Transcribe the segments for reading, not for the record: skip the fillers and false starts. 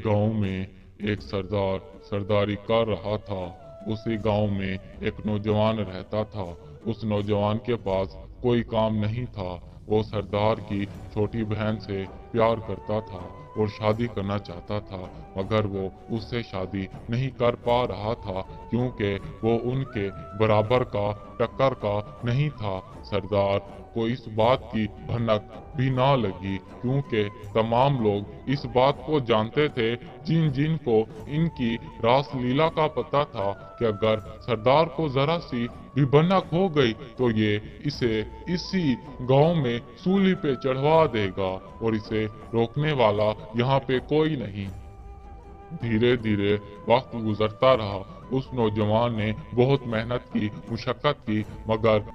गांव में एक सरदार सरदारी कर रहा था। उसी गांव में एक नौजवान रहता था। उस नौजवान के पास कोई काम नहीं था। वो सरदार की छोटी बहन से प्यार करता था और शादी करना चाहता था, मगर वो उससे शादी नहीं कर पा रहा था क्योंकि वो उनके बराबर का टक्कर का नहीं था। सरदार को इस बात की भनक भी ना लगी क्योंकि तमाम लोग इस बात को जानते थे। जिन जिन को इनकी रासलीला का पता था कि अगर सरदार को जरा सी भी भनक हो गई तो ये इसे इसी गांव में सूली पे चढ़वा देगा और इसे रोकने वाला यहाँ पे कोई नहीं। धीरे धीरे वक्त गुजरता रहा। उस नौजवान ने बहुत मेहनत की, मुशक्कत की, मगर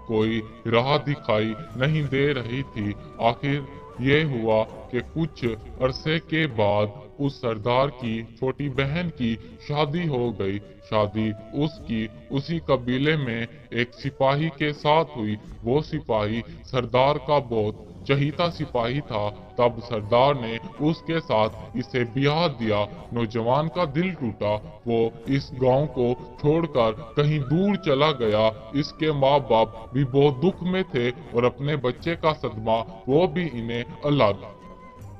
कोई राह दिखाई नहीं दे रही थी। आखिर ये हुआ कि कुछ अरसे के बाद उस सरदार की छोटी बहन की शादी हो गई। शादी उसकी उसी कबीले में एक सिपाही के साथ हुई। वो सिपाही सरदार का बहुत चहीता सिपाही था। तब सरदार ने उसके साथ इसे ब्याह दिया। नौजवान का दिल टूटा। वो इस गांव को छोड़कर कहीं दूर चला गया। इसके माँ बाप भी बहुत दुख में थे और अपने बच्चे का सदमा वो भी इन्हें अलग।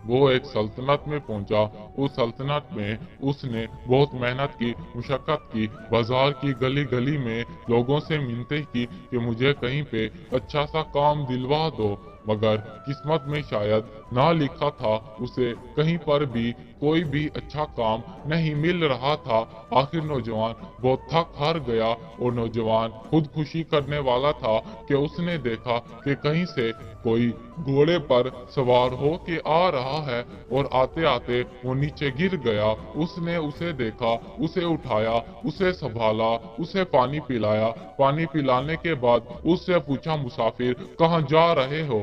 वो एक सल्तनत में पहुंचा। उस सल्तनत में उसने बहुत मेहनत की, मुशक्कत की। बाजार की गली गली में लोगों से मिन्नतें की कि मुझे कहीं पे अच्छा सा काम दिलवा दो, मगर किस्मत में शायद ना लिखा था उसे कहीं पर भी कोई भी अच्छा काम नहीं मिल रहा था। आखिर नौजवान बहुत थक हार गया और नौजवान खुदकुशी करने वाला था कि उसने देखा कि कहीं से कोई घोड़े पर सवार हो के आ रहा है और आते आते वो नीचे गिर गया। उसने उसे देखा, उसे उठाया, उसे संभाला, उसे पानी पिलाया। पानी पिलाने के बाद उससे पूछा, मुसाफिर कहाँ जा रहे हो?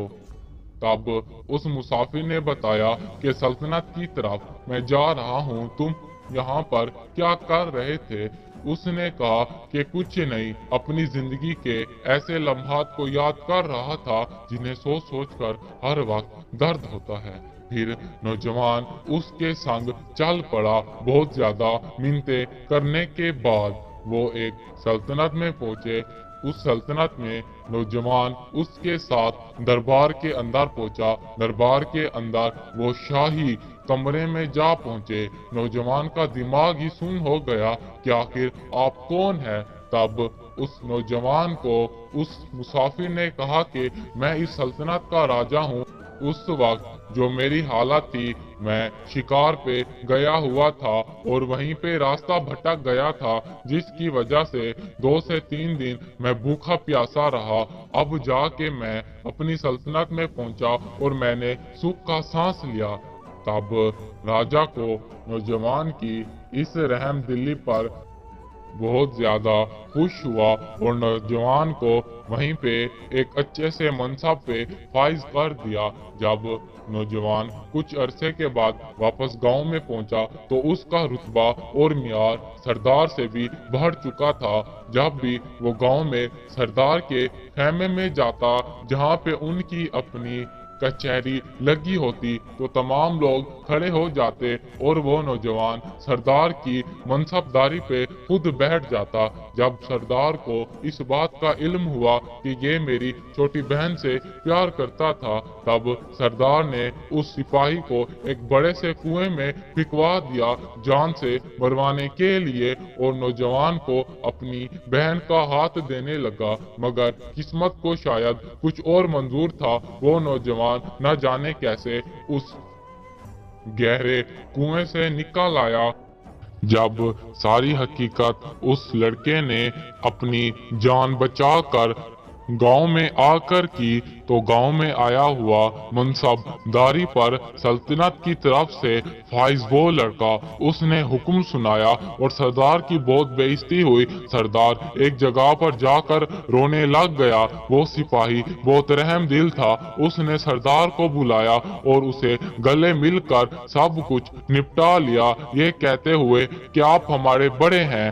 तब उस मुसाफिर ने बताया कि सल्तनत की तरफ मैं जा रहा हूँ। तुम यहाँ पर क्या कर रहे थे? उसने कहा कि कुछ नहीं, अपनी जिंदगी के ऐसे लम्हात को याद कर रहा था जिन्हें सोच सोच कर हर वक्त दर्द होता है। फिर नौजवान उसके संग चल पड़ा। बहुत ज्यादा मिन्नतें करने के बाद वो एक सल्तनत में पहुंचे। उस सल्तनत में नौजवान उसके साथ दरबार के अंदर पहुंचा। दरबार के अंदर वो शाही कमरे में जा पहुंचे। नौजवान का दिमाग ही सुन्न हो गया कि आखिर आप कौन है। तब उस नौजवान को उस मुसाफिर ने कहा कि मैं इस सल्तनत का राजा हूँ। उस वक्त जो मेरी हालत थी, मैं शिकार पे गया हुआ था और वहीं पे रास्ता भटक गया था, जिसकी वजह से 2 से 3 दिन मैं भूखा प्यासा रहा। अब जाके मैं अपनी सल्तनत में पहुंचा और मैंने सुख का सांस लिया। तब राजा को नौजवान की इस रहम दिली पर बहुत ज्यादा खुश हुआ और नौजवान को वहीं पे एक अच्छे से मनसब पे फाइज कर दिया। जब नौजवान कुछ अरसे के बाद वापस गांव में पहुंचा तो उसका रुतबा और मियार सरदार से भी बढ़ चुका था। जब भी वो गांव में सरदार के खेमे में जाता जहां पे उनकी अपनी कचहरी लगी होती तो तमाम लोग खड़े हो जाते और वो नौजवान सरदार की मनसबदारी पे खुद बैठ जाता। जब सरदार को इस बात का इल्म हुआ कि ये मेरी छोटी बहन से प्यार करता था, तब सरदार ने उस सिपाही को एक बड़े से कुएं में फिकवा दिया जान से मरवाने के लिए और नौजवान को अपनी बहन का हाथ देने लगा। मगर किस्मत को शायद कुछ और मंजूर था। वो नौजवान न जाने कैसे उस गहरे कुएं से निकल आया। जब सारी हकीकत उस लड़के ने अपनी जान बचाकर गांव में आकर की तो गांव में आया हुआ मनसबदारी पर सल्तनत की तरफ से फाइज वो लड़का, उसने हुक्म सुनाया और सरदार की बहुत बेइज्जती हुई। सरदार एक जगह पर जाकर रोने लग गया। वो सिपाही बहुत रहम दिल था। उसने सरदार को बुलाया और उसे गले मिलकर सब कुछ निपटा लिया, ये कहते हुए कि आप हमारे बड़े हैं।